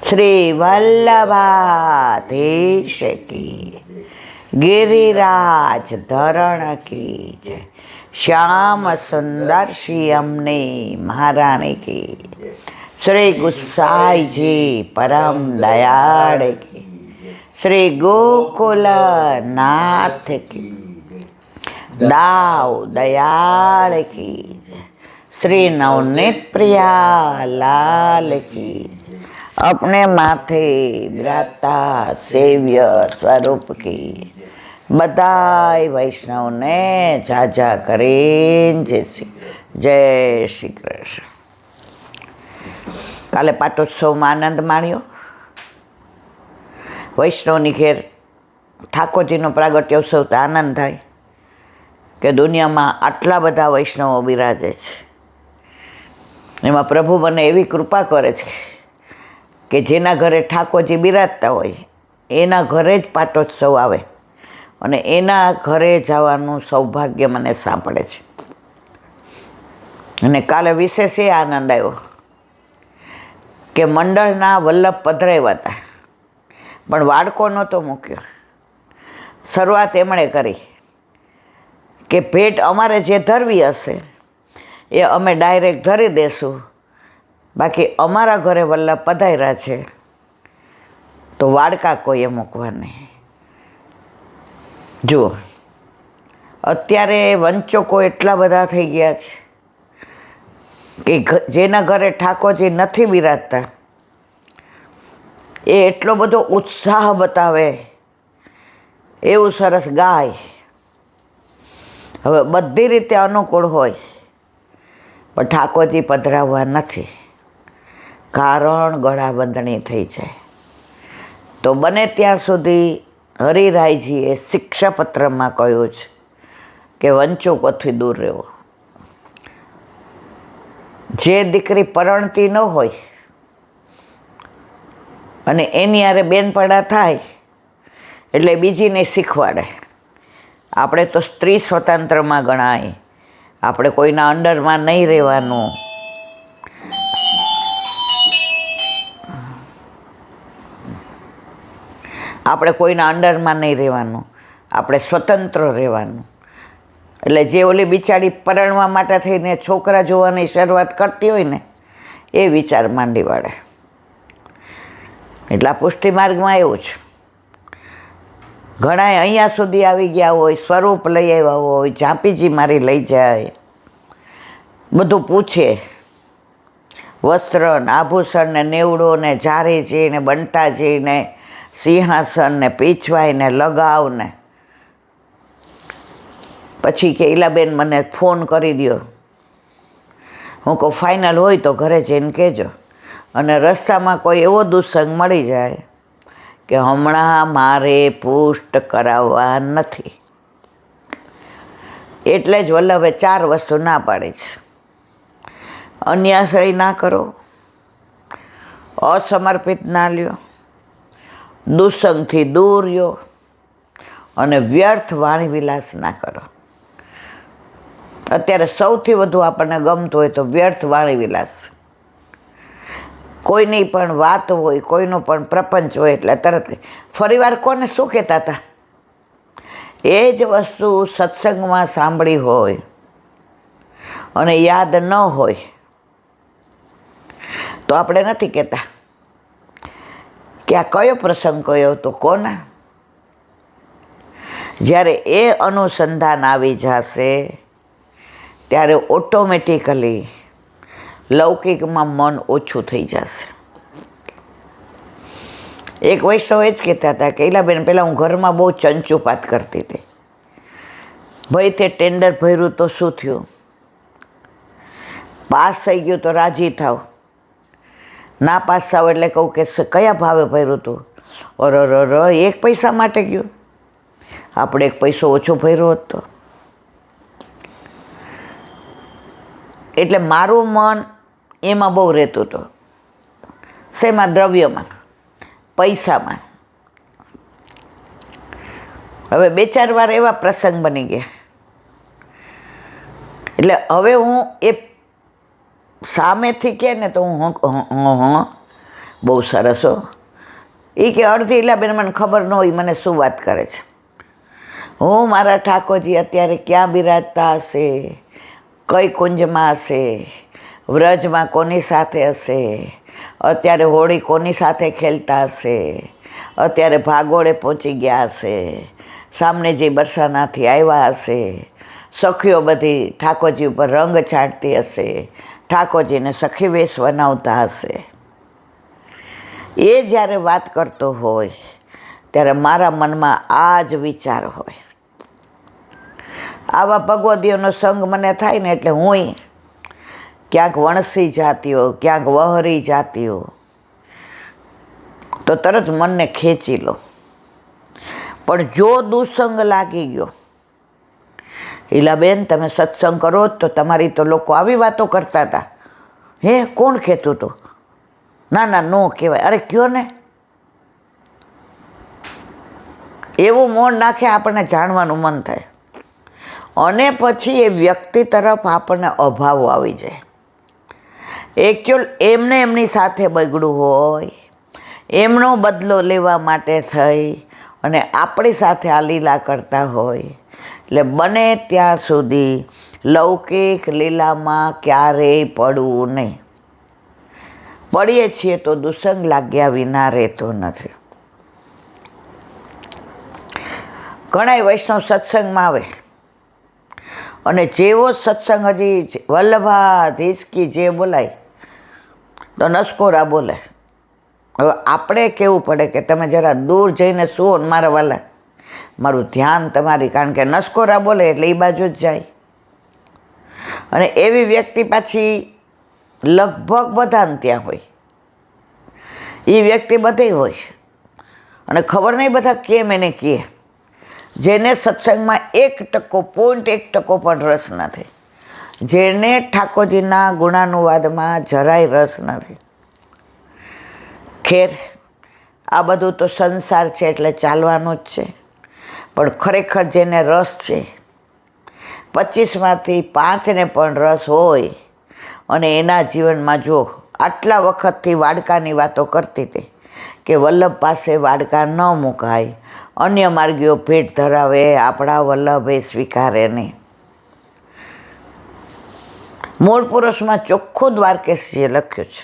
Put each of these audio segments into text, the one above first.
શ્રી વલ્લભાધીશ કી, गिरिराज धरण की जय, श्याम सुंदर श्री अम्ने महारानी की, श्री गुसाई जी परम दयाड़ की, श्री गोकुल नाथ की, दाव दयाल की, श्री नवनीत प्रिया लाल की, अपने माथे विराजता सेव्य स्वरूप की, બધાય વૈષ્ણવને જાજા કરીને જય શ્રી કૃષ્ણ. કાલે પાટોત્સવમાં આનંદ માણ્યો. વૈષ્ણવની ઘેર ઠાકોરજીનો પ્રાગટ્યોત્સવ તો આનંદ થાય કે દુનિયામાં આટલા બધા વૈષ્ણવો બિરાજે છે. એમાં પ્રભુ મને એવી કૃપા કરે છે કે જેના ઘરે ઠાકોરજી બિરાજતા હોય એના ઘરે જ પાટોત્સવ આવે અને એના ઘરે જવાનું સૌભાગ્ય મને સાંપડે છે. અને કાલે વિશેષ એ આનંદ આવ્યો કે મંડળના વલ્લભ પધરાવ્યા હતા પણ વાડકો નહોતો મૂક્યો. શરૂઆત એમણે કરી કે ભેટ અમારે જે ધરવી હશે એ અમે ડાયરેક્ટ ધરી દેશું, બાકી અમારા ઘરે વલ્લભ પધાર્યા છે તો વાડકા કોઈએ મૂકવા નહીં. જુઓ, અત્યારે વંચકો એટલા બધા થઈ ગયા છે કે જેના ઘરે ઠાકોરજી નથી બિરાજતા એ એટલો બધો ઉત્સાહ બતાવે, એવું સરસ ગાય, હવે બધી રીતે અનુકૂળ હોય પણ ઠાકોરજી પધરાવવા નથી, કારણ ગળાબંધણી થઈ જાય. તો બને ત્યાં સુધી હરિરાયજીએ શિક્ષાપત્રમાં કહ્યું છે કે વંચકોથી દૂર રહેવો. જે દીકરી પરણતી ન હોય અને એની હારે બેનપણા થાય એટલે બીજીને શીખવાડે. આપણે તો સ્ત્રી સ્વતંત્રમાં ગણાય, આપણે કોઈના અંડરમાં નહીં રહેવાનું. આપણે કોઈના અંડરમાં નહીં રહેવાનું, આપણે સ્વતંત્ર રહેવાનું. એટલે જે ઓલી બિચારી પરણવા માટે થઈને છોકરા જોવાની શરૂઆત કરતી હોય ને એ વિચાર માંડી વાળે. એટલે આ પુષ્ટિ માર્ગમાં એવું છે. ઘણાય અહીંયા સુધી આવી ગયા હોય, સ્વરૂપ લઈ આવ્યા હોય, ઝાંપીજી મારી લઈ જાય, બધું પૂછે, વસ્ત્ર ને આભૂષણ ને નેવડો ને ઝારીજી ને બંટાજી ને સિંહાસન ને પીછવાઈ ને લગાવ ને પછી કે ઈલાબેન મને ફોન કરી દો. હું કહું ફાઇનલ હોય તો ઘરે જઈને કહેજો. અને રસ્તામાં કોઈ એવો દુસ્સંગ મળી જાય કે હમણાં મારે પુષ્ટ કરાવવા નથી, એટલે જ વલ્લભે 4 વસ્તુ ના પાડી છે. અન્યાશ્રય ના કરો, અસમર્પિત ના લ્યો, દુસ્સંગથી દૂર રહ્યો અને વ્યર્થ વાણી વિલાસ ના કરો. અત્યારે સૌથી વધુ આપણને ગમતું હોય તો વ્યર્થ વાણી વિલાસ. કોઈની પણ વાત હોય, કોઈનો પણ પ્રપંચ હોય એટલે તરત ફરીવાર કોને શું કહેતા હતા એ જ વસ્તુ સત્સંગમાં સાંભળી હોય અને યાદ ન હોય તો આપણે નથી કહેતા કે આ કયો પ્રસંગ કયો તો કોના. જ્યારે એ અનુસંધાન આવી જશે ત્યારે ઓટોમેટિકલી લૌકિકમાં મન ઓછું થઈ જશે. એક વૈષ્ણવ એ જ કહેતા હતા કે ઈલાબેન પહેલાં હું ઘરમાં બહુ ચંચુપાત કરતી હતી, ભાઈ તે ટેન્ડર ભર્યું તો શું થયું, પાસ થઈ ગયું તો રાજી થાવ, ના પાસ થાવ એટલે કહું કે કયા ભાવે ભર્યું હતું, અર 1 પૈસા માટે ગયું, આપણે 1 પૈસો ઓછો ભર્યો હોત તો. એટલે મારું મન એમાં બહુ રહેતું હતું. શેમાં? દ્રવ્યમાં, પૈસામાં. હવે 2-4 વાર એવા પ્રસંગ બની ગયા એટલે હવે હું એ સામેથી કહે ને તો હું બહુ સરસ હો. એ કે અડધી ઈલાબેન મને ખબર ન હોય મને શું વાત કરે છે. હું મારા ઠાકોરજી અત્યારે ક્યાં બિરાજતા હશે, કઈ કુંજમાં હશે, વ્રજમાં કોની સાથે હશે, અત્યારે હોળી કોની સાથે ખેલતા હશે, અત્યારે ભાગોળે પહોંચી ગયા હશે, સામને જે બરસાનાથી આવ્યા હશે, સખીઓ બધી ઠાકોરજી ઉપર રંગ છાંટતી હશે, ઠાકોરજીને સખી વેશ બનાવતા હશે. એ જ્યારે વાત કરતો હોય ત્યારે મારા મનમાં આ જ વિચાર હોય. આવા ભગવદીઓનો સંગ મને થાય ને એટલે હું ક્યાંક વણસી જાતી હો, ક્યાંક વહરી જાતી હો, તો તરત મનને ખેંચી લો. પણ જો દુસંગ લાગી ગયો, ઈલાબેન તમે સત્સંગ કરો તો તમારી તો લોકો આવી વાતો કરતા હતા, હે કોણ કહેતું હતું? ના ના નો કહેવાય. અરે કયો ને. એવું મોણ નાખે આપણને જાણવાનું મન થાય, અને પછી એ વ્યક્તિ તરફ આપણને અભાવ આવી જાય. એકચ્યુઅલ એમને એમની સાથે બગડ્યું હોય, એમનો બદલો લેવા માટે થઈ અને આપણી સાથે આ લીલા કરતા હોય. એટલે બને ત્યાં સુધી લૌકિક લીલામાં ક્યારેય પડવું નહીં. પડીએ છીએ તો દુસંગ લાગ્યા વિના રહેતો નથી. ઘણા વૈષ્ણવ સત્સંગમાં આવે અને જેવો સત્સંગ હજી વલ્લભાધીશ કી જે બોલાય તો નસકોરા બોલે. હવે આપણે કહેવું પડે કે તમે જરા દૂર જઈને સુઓ ને મારા વાલા, મારું ધ્યાન તમારી, કારણ કે નસકોરા બોલે એટલે એ બાજુ જ જાય. અને એવી વ્યક્તિ પાછી લગભગ બધાને ત્યાં હોય. એ વ્યક્તિ બધે હોય અને ખબર નહીં બધા કેમ એને કહે. જેને સત્સંગમાં 1% પણ રસ નથી, જેને ઠાકોરજીના ગુણાનુવાદમાં જરાય રસ નથી. ખેર, આ બધું તો સંસાર છે એટલે ચાલવાનું જ છે. પણ ખરેખર જેને રસ છે, 25માંથી 5ને પણ રસ હોય અને એના જીવનમાં જો આટલા વખતથી વાડકાની વાતો કરતી હતી કે વલ્લભ પાસે વાડકા ન મુકાય, અન્ય માર્ગીઓ ભેટ ધરાવે, આપણા વલ્લભે સ્વીકારે નહીં. મૂળ પુરુષમાં ચોખ્ખું દ્વારકેશજીએ લખ્યું છે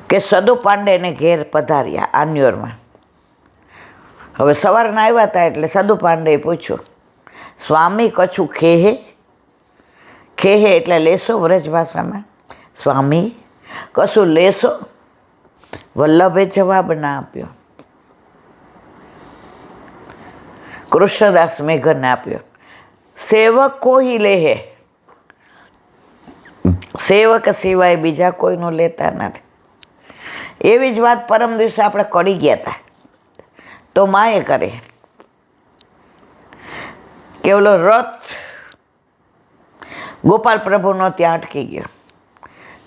કે સદુ પાંડેને ઘેર પધાર્યા આન્યોરમાં. હવે સવારના આવ્યા હતા એટલે સદુ પાંડેએ પૂછ્યું, સ્વામી કછું ખેહે? ખેહે એટલે લેશો વ્રજ ભાષામાં. સ્વામી કશું લેશો? વલ્લભે જવાબ ના આપ્યો. કૃષ્ણદાસ મેઘરને આપ્યો, સેવક કોઈ લેહે. સેવક સિવાય બીજા કોઈનું લેતા નથી. એવી જ વાત પરમ દિવસે આપણે કરી ગયા હતા. તો માએ કરે કે ઓલો રથ ગોપાલ પ્રભુનો ત્યાં અટકી ગયો.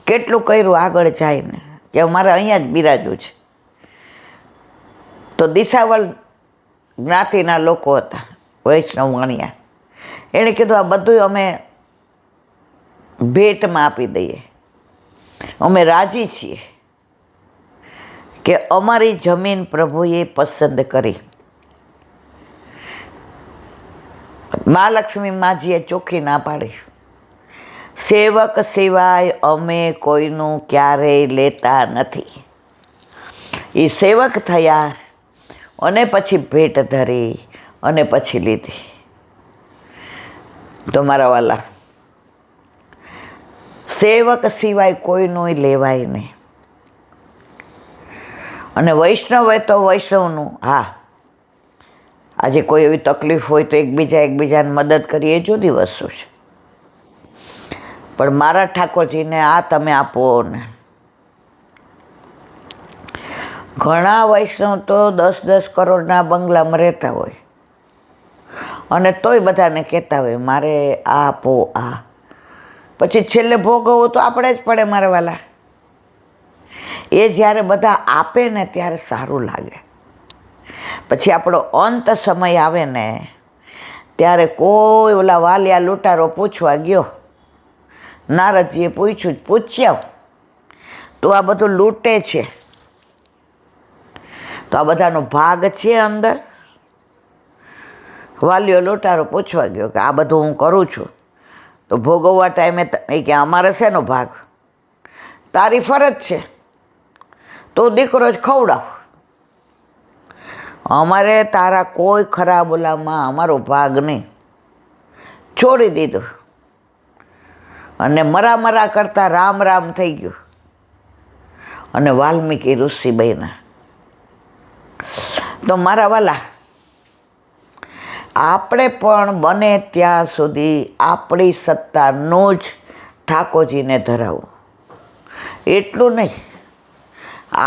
કેટલું કર્યું આગળ જાય ને કે અમારે અહીંયા જ બિરાજવું છે. તો દિશાવલ જ્ઞાતિના લોકો હતા, વૈષ્ણવ વાણિયા. એણે કીધું આ બધું અમે ભેટમાં આપી દઈએ, અમે રાજી છીએ કે અમારી જમીન પ્રભુએ પસંદ કરી. મહાલક્ષ્મી માજીએ ચોખ્ખી ના પાડી, સેવક સિવાય અમે કોઈનું ક્યારેય લેતા નથી. એ સેવક થયા અને પછી ભેટ ધરી અને પછી લીધી. તો મારા વાલા, સેવક સિવાય કોઈનું લેવાય નહીં. અને વૈષ્ણવ હોય તો વૈષ્ણવનું, હા, આજે કોઈ એવી તકલીફ હોય તો એકબીજાને મદદ કરીએ, એ જુદી વસ્તુ છે. પણ મારા ઠાકોરજીને આ તમે આપો ને. ઘણા વૈષ્ણવ તો 10-10 કરોડના બંગલામાં રહેતા હોય અને તોય બધાને કહેતા હોય મારે આ આપો, આ. પછી છેલ્લે ભોગવવું તો આપણે જ પડે મારા વાલા. એ જ્યારે બધા આપે ને ત્યારે સારું લાગે. પછી આપણો અંત સમય આવે ને ત્યારે કોઈ ઓલા વાલિયા લૂંટારો પૂછવા ગયો, નારદજીએ પૂછ્યા તો આ બધું લૂંટે છે, તો આ બધાનો ભાગ છે અંદર. વાલીઓ લોટારો પૂછવા ગયો કે આ બધું હું કરું છું તો ભોગવવા ટાઈમે કે અમારે શેનો ભાગ? તારી ફરજ છે, તો દીકરો જ ખવડાવ. અમારે તારા કોઈ ખરાબ ઓલામાં અમારો ભાગ નહીં. છોડી દીધું અને મરા કરતા રામ રામ થઈ ગયું. અને વાલ્મીકી ઋષિ બન્યા. તો મારા વાલા, આપણે પણ બને ત્યાં સુધી આપણી સત્તાનું જ ઠાકોરજીને ધરાવવું. એટલું નહીં,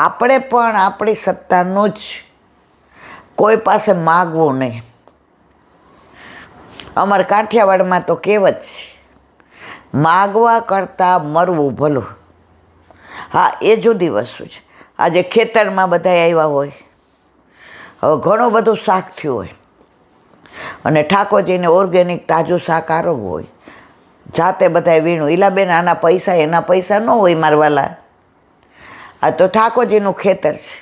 આપણે પણ આપણી સત્તાનું જ કોઈ પાસે માગવું નહીં. અમારા કાઠિયાવાડમાં તો કહેવત છે, માગવા કરતાં મરવું ભલું. હા, એ જુદી વસ્તુ છે. આજે ખેતરમાં બધા આવ્યા હોય, હવે ઘણું બધું શાક થયું હોય અને ઠાકોરજીને ઓર્ગેનિક તાજું શાક આરવવું હોય, જાતે બધાએ વીણું. ઈલાબેન, આના પૈસા એના પૈસા ન હોય મારવાલા, આ તો ઠાકોરજીનું ખેતર છે.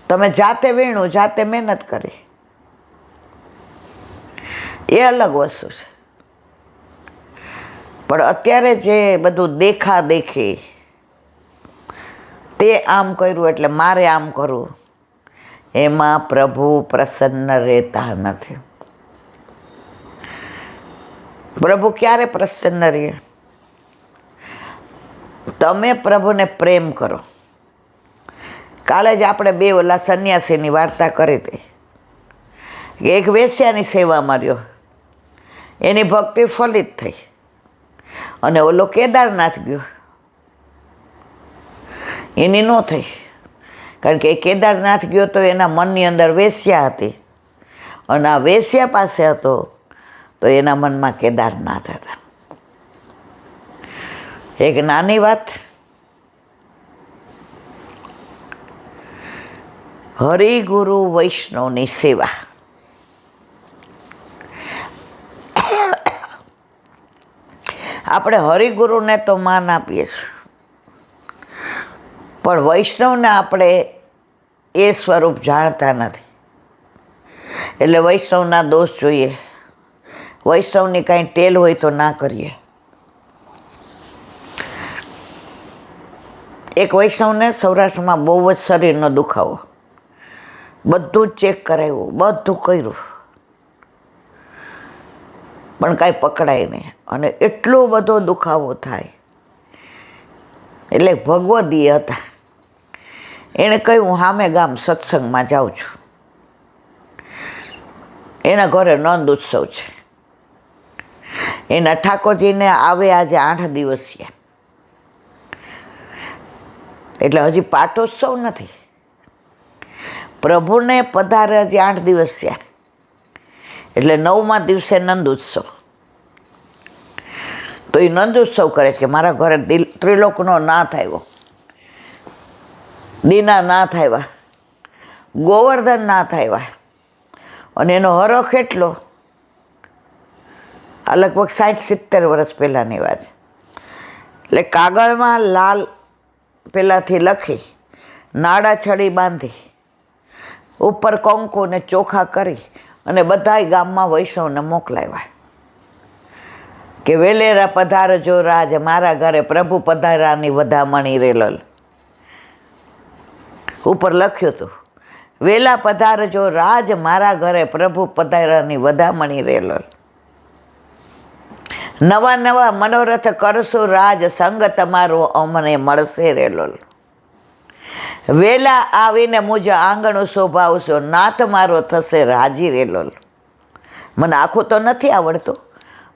તમે જાતે વીણું, જાતે મહેનત કરી, એ અલગ વસ્તુ છે. પણ અત્યારે જે બધું દેખાદેખી, તે આમ કર્યું એટલે મારે આમ કરવું, એમાં પ્રભુ પ્રસન્ન રહેતા નથી. પ્રભુ ક્યારે પ્રસન્ન રહે? તમે પ્રભુને પ્રેમ કરો. કાલે જ આપણે બે ઓલા સંન્યાસીની વાર્તા કરી હતી. એક વેશ્યાની સેવામાં રહ્યો, એની ભક્તિ ફલિત થઈ અને ઓલો કેદારનાથ ગયો, એની ન થઈ. કારણ કે એ કેદારનાથ ગયો તો એના મનની અંદર વેશ્યા હતી અને આ વેશ્યા પાસે હતો તો એના મનમાં કેદારનાથ હતા. એક નાની વાત, હરિગુરુ વૈષ્ણવની સેવા. આપણે હરિગુરુને તો માન આપીએ છીએ, પણ વૈષ્ણવને આપણે એ સ્વરૂપ જાણતા નથી. એટલે વૈષ્ણવના દોષ જોઈએ, વૈષ્ણવની કાંઈ ટેલ હોય તો ના કરીએ. એક વૈષ્ણવને સૌરાષ્ટ્રમાં બહુ જ શરીરનો દુખાવો, બધું જ ચેક કરાવ્યું, બધું કર્યું, પણ કાંઈ પકડાય નહીં અને એટલો બધો દુખાવો થાય. એટલે ભગવદી હતા, એણે કહ્યું હું સામે ગામ સત્સંગમાં જાઉં છું. એના ઘરે નંદ ઉત્સવ છે, એના ઠાકોરજીને આવે આજે 8 દિવસ થયા, એટલે હજી પાટોત્સવ નથી. પ્રભુને પધારે હજી 8 દિવસ થયા, એટલે 9મા દિવસે નંદ ઉત્સવ. તો એ નંદ ઉત્સવ કરે છે કે મારા ઘરે ત્રિલોકનો નાથ આવ્યો, દીના નાથ આવ્યા, ગોવર્ધન નાથ આવ્યા. અને એનો હરખ એટલો, આ લગભગ 60-70 વર્ષ પહેલાંની વાત. એટલે કાગળમાં લાલ પેલાથી લખી, નાડા છડી બાંધી, ઉપર કંકુ ને ચોખા કરી અને બધાય ગામમાં વૈષ્ણવને મોકલાવ્યા કે વેલેરા પધારજો રાજ, મારા ઘરે પ્રભુ પધારાની વધામણી રેલલ. ઉપર લખ્યું હતું, વેલા પધારજો રાજ, મારા ઘરે પ્રભુ પધારાની વધામણી રેલલ. નવા નવા મનોરથ કરશો રાજ, સંગ તમારો અમને મળશે રેલોલ. વેલા આવીને મુજ આંગણું શોભાવશો, નાથ મારો થશે રાજી રેલોલ. મને આખું તો નથી આવડતું,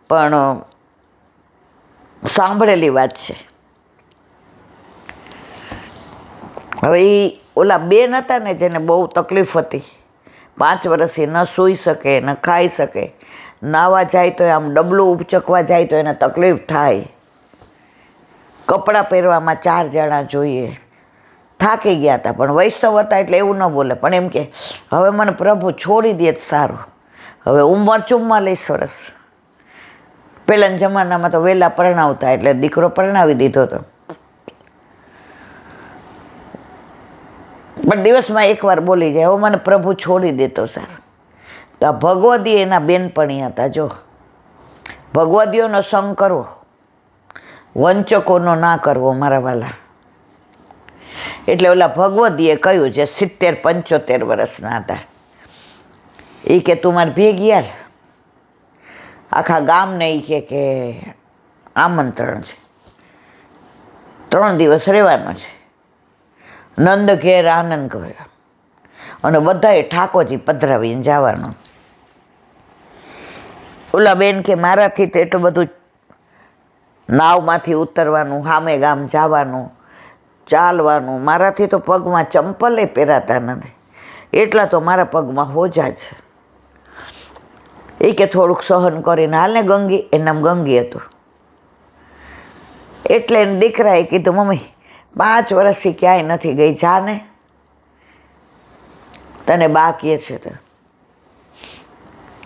પણ સાંભળેલી વાત છે. હવે એ ઓલા બેન હતા ને, જેને બહુ તકલીફ હતી, 5 વર્ષથી ન સૂઈ શકે, ન ખાઈ શકે, નાવા જાય તો આમ ડબલું ઉપચકવા જાય તો એને તકલીફ થાય, કપડાં પહેરવામાં 4 જણા જોઈએ, થાકી ગયા હતા. પણ વૈષ્ણવ હતા એટલે એવું ન બોલે, પણ એમ કે હવે મને પ્રભુ છોડી દે જ સારું, હવે ઉંમર 44 વર્ષ. પહેલાંના જમાનામાં તો વહેલા પરણાવતા, એટલે દીકરો પરણાવી દીધો હતો. પણ દિવસમાં એકવાર બોલી જાય, હવે મને પ્રભુ છોડી દેતો સર. તો આ ભગવદી એના બેનપણી હતા. જો ભગવદીઓનો સંગ કરવો, વંચકોનો ના કરવો મારા વાલા. એટલે ઓલા ભગવદીએ કહ્યું, જે 70-75 વર્ષના હતા, એ કે તું મારે ભેગી હાલ, આખા ગામને એ કે આમંત્રણ છે, 3 દિવસ રહેવાનો છે. નંદ ઘેર આનંદ કર્યો અને બધાએ ઠાકોરજી પધરાવીને જવાનું. ઓલા બેન કે મારાથી તો એટલું બધું નાવમાંથી ઉતરવાનું, સામે ગામ જવાનું, ચાલવાનું, મારાથી તો પગમાં ચંપલે પહેરાતા નથી, એટલા તો મારા પગમાં હોજા છે. એ કે થોડુંક સહન કરીને હાલ ને ગંગી, એનું નામ ગંગી હતું. એટલે એને દીકરાએ કીધું, મમ્મી 5 વર્ષથી ક્યાંય નથી ગઈ, જા ને, તને બા કહે છે તો.